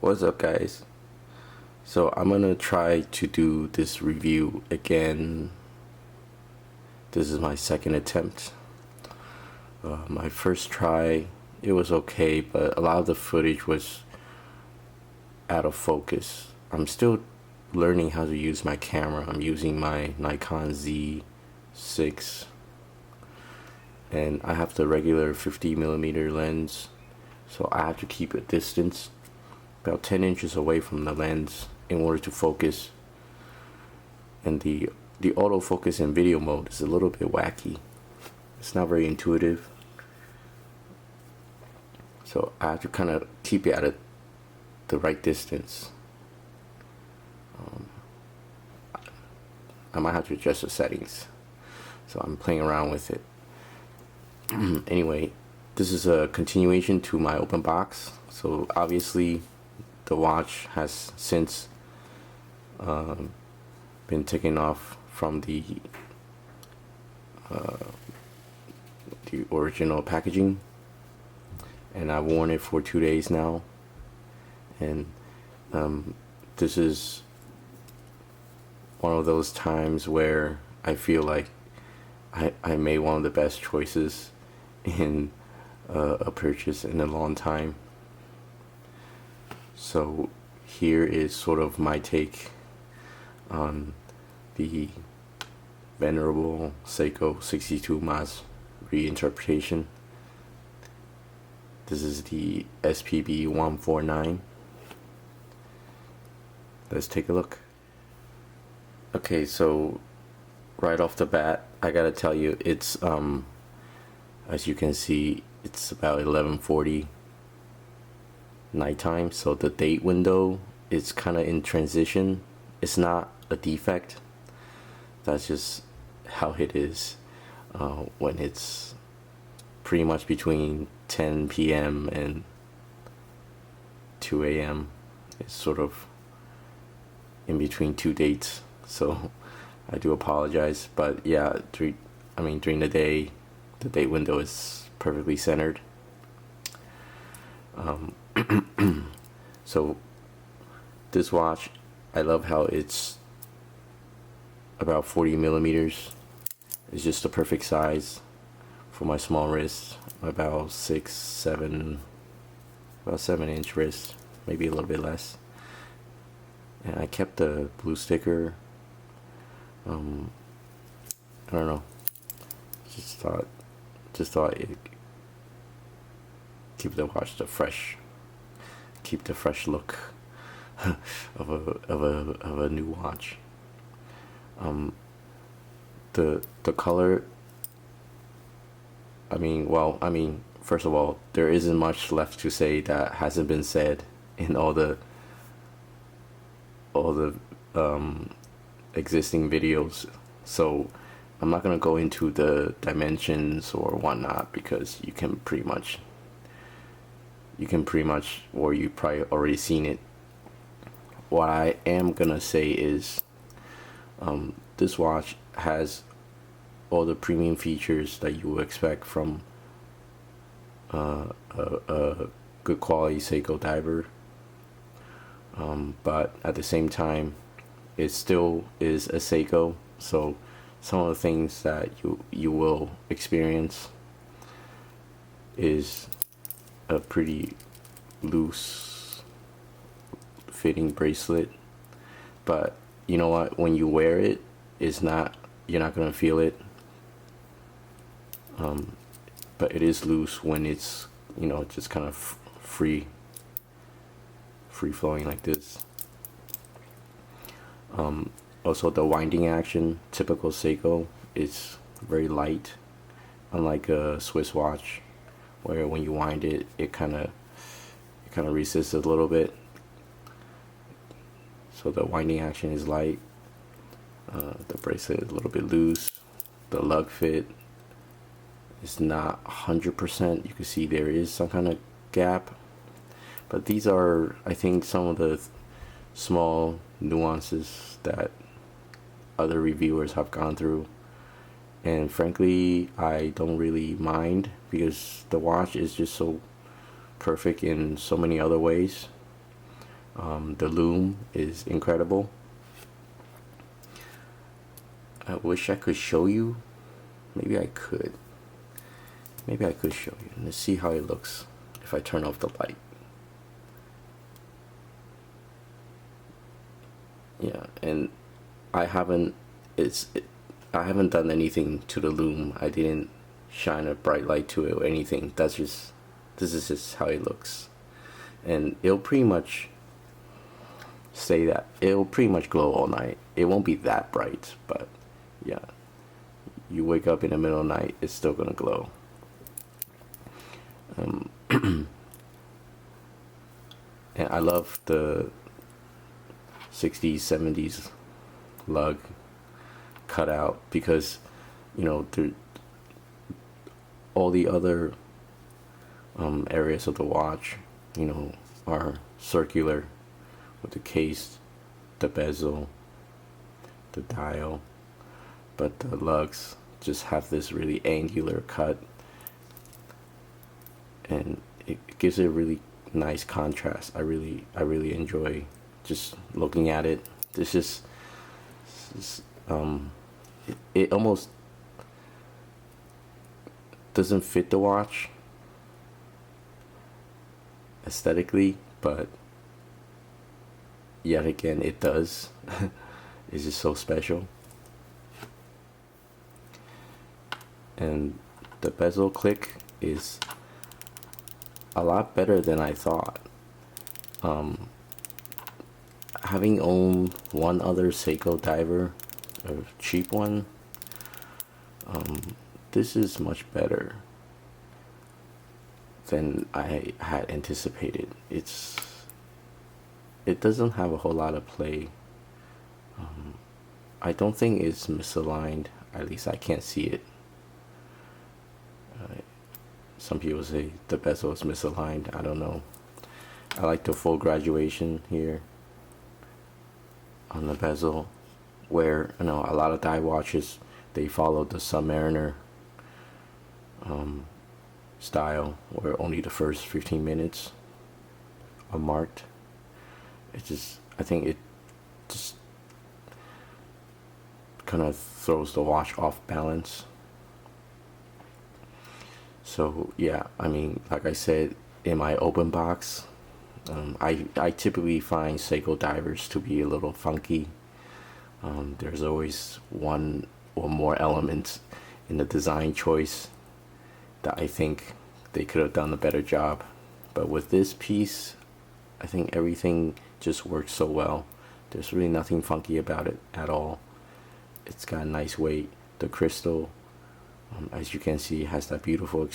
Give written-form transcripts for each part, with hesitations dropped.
What's up, guys? So I'm gonna try to do this review again. This is my second attempt. My first try, it was okay, but a lot of the footage was out of focus. I'm still learning how to use my camera. I'm using my Nikon Z6, and I have the regular 50mm lens, so I have to keep a distance about 10 inches away from the lens in order to focus. And the autofocus in video mode is a little bit wacky. It's not very intuitive, so I have to kind of keep it at the right distance. I might have to adjust the settings, so I'm playing around with it. Anyway, this is a continuation to my open box. So obviously the watch has since been taken off from the original packaging, and I've worn it for 2 days now, and this is one of those times where I feel like I made one of the best choices in a purchase in a long time. So here is sort of my take on the venerable Seiko 62 Mas reinterpretation. This is the SPB149. Let's take a look. Okay, so right off the bat, I gotta tell you, it's as you can see, it's about 11:40 nighttime, so the date window is kind of in transition. It's not a defect, that's just how it is when it's pretty much between 10 p.m. and 2 a.m. It's sort of in between two dates, so I do apologize. But yeah, during the day, the date window is perfectly centered. So this watch, I love how it's about 40mm. It's just the perfect size for my small wrist, about 7-inch wrist, maybe a little bit less. And I kept the blue sticker. I don't know, just thought it keep the watch keep the fresh look of a new watch. The color, first of all, there isn't much left to say that hasn't been said in all the existing videos, so I'm not gonna go into the dimensions or whatnot, because you can pretty much, or you probably already seen it. What I am gonna say is this watch has all the premium features that you would expect from a good quality Seiko diver, but at the same time it still is a Seiko, so some of the things that you will experience is a pretty loose fitting bracelet, but you know what, when you wear it, you're not gonna feel it. But it is loose when it's, just kind of free flowing like this. Also, the winding action, typical Seiko, is very light, unlike a Swiss watch, where when you wind it, it kind of resists a little bit. So the winding action is light. The bracelet is a little bit loose. The lug fit is not 100%. You can see there is some kind of gap, but these are, I think, some of the small nuances that other reviewers have gone through, and frankly I don't really mind, because the watch is just so perfect in so many other ways. The LUME is incredible. I wish I could show you. Maybe I could. Maybe I could show you. Let's see how it looks if I turn off the light. Yeah, and I haven't done anything to the LUME. I didn't shine a bright light to it or anything. This is just how it looks. And it'll pretty much say that it'll pretty much glow all night. It won't be that bright, but yeah, you wake up in the middle of the night, it's still gonna glow. And I love the 60s, 70s lug cutout because, you know, all the other areas of the watch, you know, are circular with the case, the bezel, the dial, but the lugs just have this really angular cut, and it gives it a really nice contrast. I really enjoy just looking at it. It almost doesn't fit the watch aesthetically, but yet again it does. It's just so special. And the bezel click is a lot better than I thought. Having owned one other Seiko diver, a cheap one, this is much better than I had anticipated. It doesn't have a whole lot of play. I don't think it's misaligned. At least I can't see it. Some people say the bezel is misaligned. I don't know. I like the full graduation here on the bezel, where, you know, a lot of dive watches, they follow the Submariner style, where only the first 15 minutes are marked. I think it just kind of throws the watch off balance. So yeah, I mean, like I said, in my open box, I typically find Seiko divers to be a little funky. There's always one or more elements in the design choice that I think they could have done a better job. But with this piece, I think everything just works so well. There's really nothing funky about it at all. It's got a nice weight. The crystal, as you can see, has that beautiful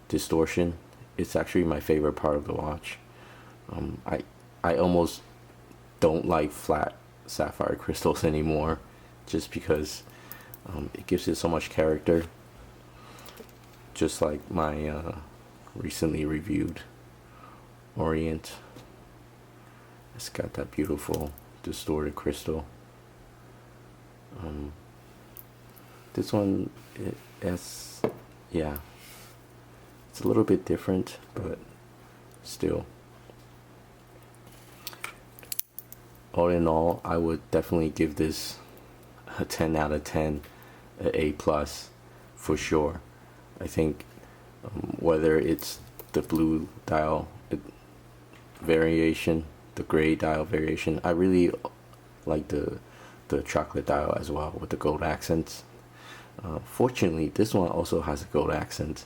distortion. It's actually my favorite part of the watch. I almost don't like flat sapphire crystals anymore, just because it gives it so much character. Just like my recently reviewed Orient. It's got that beautiful distorted crystal. This one, yeah, it's a little bit different, but still. All in all, I would definitely give this a 10 out of 10, an A+ for sure. I think whether it's the blue dial variation, the gray dial variation, I really like the chocolate dial as well with the gold accents. Fortunately, this one also has a gold accent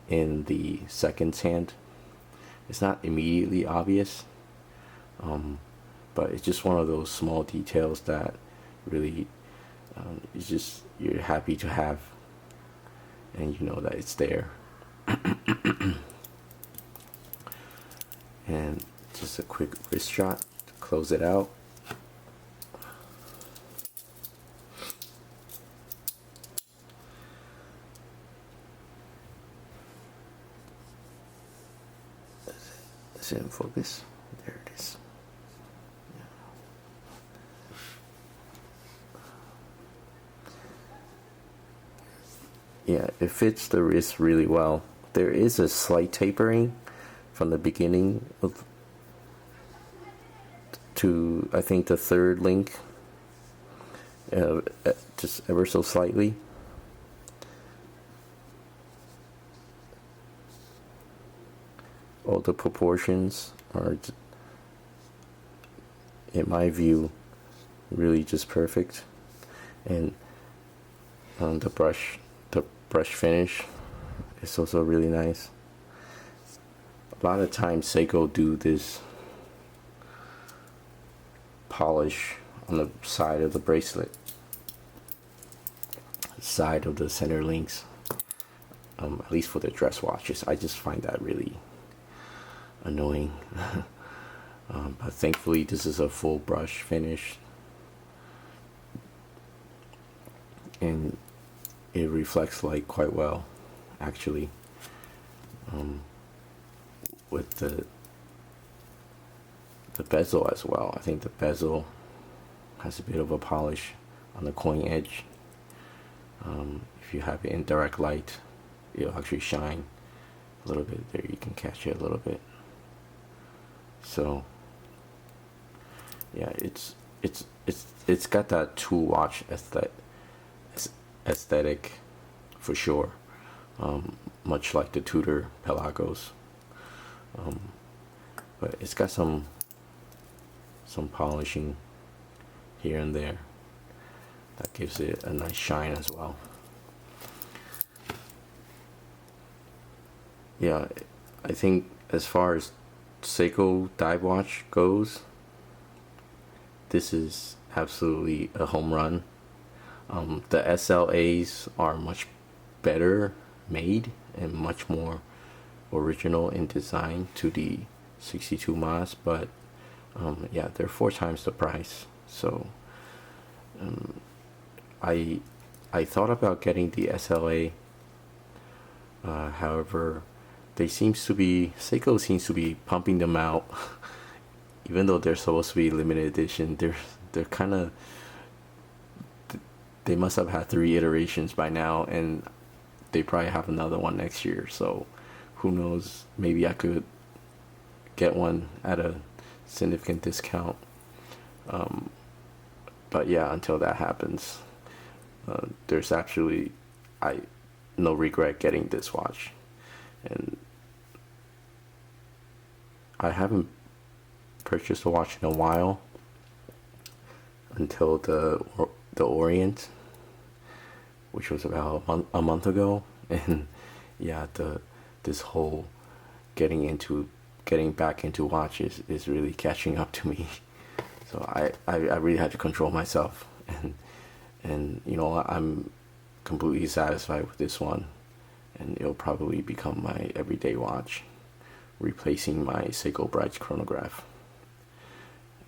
in the seconds hand. It's not immediately obvious, but it's just one of those small details that really it's just, you're happy to have, and you know that it's there. And just a quick wrist shot to close it out. Is it in focus? There it is. Yeah, it fits the wrist really well. There is a slight tapering from the beginning of to, I think, the third link, just ever so slightly. All the proportions are, in my view, really just perfect. And the brush finish is also really nice. A lot of times Seiko do this polish on the side of the bracelet, side of the center links, at least for the dress watches. I just find that really annoying. But thankfully this is a full brush finish, and it reflects light quite well, actually. With the bezel as well. I think the bezel has a bit of a polish on the coin edge. If you have it in direct light, it'll actually shine a little bit there. You can catch it a little bit. So yeah, it's got that tool watch aesthetic for sure, much like the Tudor Pelagos, but it's got some polishing here and there that gives it a nice shine as well. Yeah, I think as far as Seiko dive watch goes, this is absolutely a home run. The SLAs are much better made and much more original in design to the 62 mas, but yeah, they're 4 times the price. So I thought about getting the SLA, however, Seiko seems to be pumping them out. Even though they're supposed to be limited edition, they're kind of, they must have had 3 iterations by now, and they probably have another one next year. So who knows, maybe I could get one at a significant discount. But yeah, until that happens, there's actually no regret getting this watch. And I haven't purchased a watch in a while, until the Orient, which was about a month ago. And yeah, this whole getting back into watches is really catching up to me. So I really had to control myself, and you know, I'm completely satisfied with this one, and it'll probably become my everyday watch, replacing my Seiko Brights chronograph.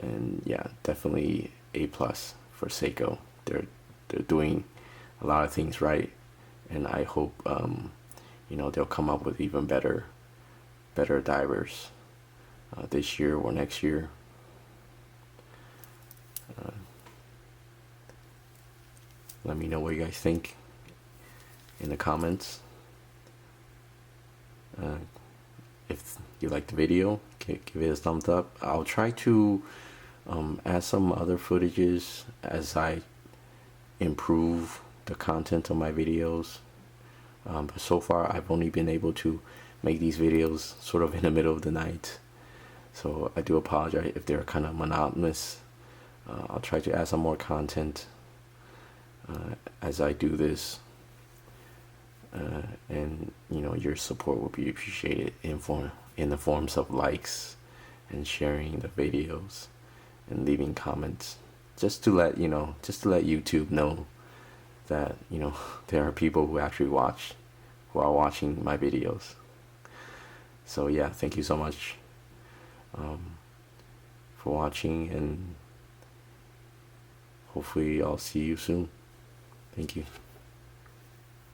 And yeah, definitely A+ for Seiko. They're doing a lot of things right, and I hope you know, they'll come up with even better divers this year or next year. Let me know what you guys think in the comments. If you liked the video, give it a thumbs up. I'll try to add some other footages as I improve the content of my videos. But so far I've only been able to make these videos sort of in the middle of the night, so I do apologize if they're kind of monotonous. I'll try to add some more content as I do this, and you know, your support will be appreciated in the forms of likes and sharing the videos and leaving comments, just to let you know, just to let YouTube know that, you know, there are people who actually who are watching my videos. So yeah, thank you so much for watching, and hopefully I'll see you soon. Thank you.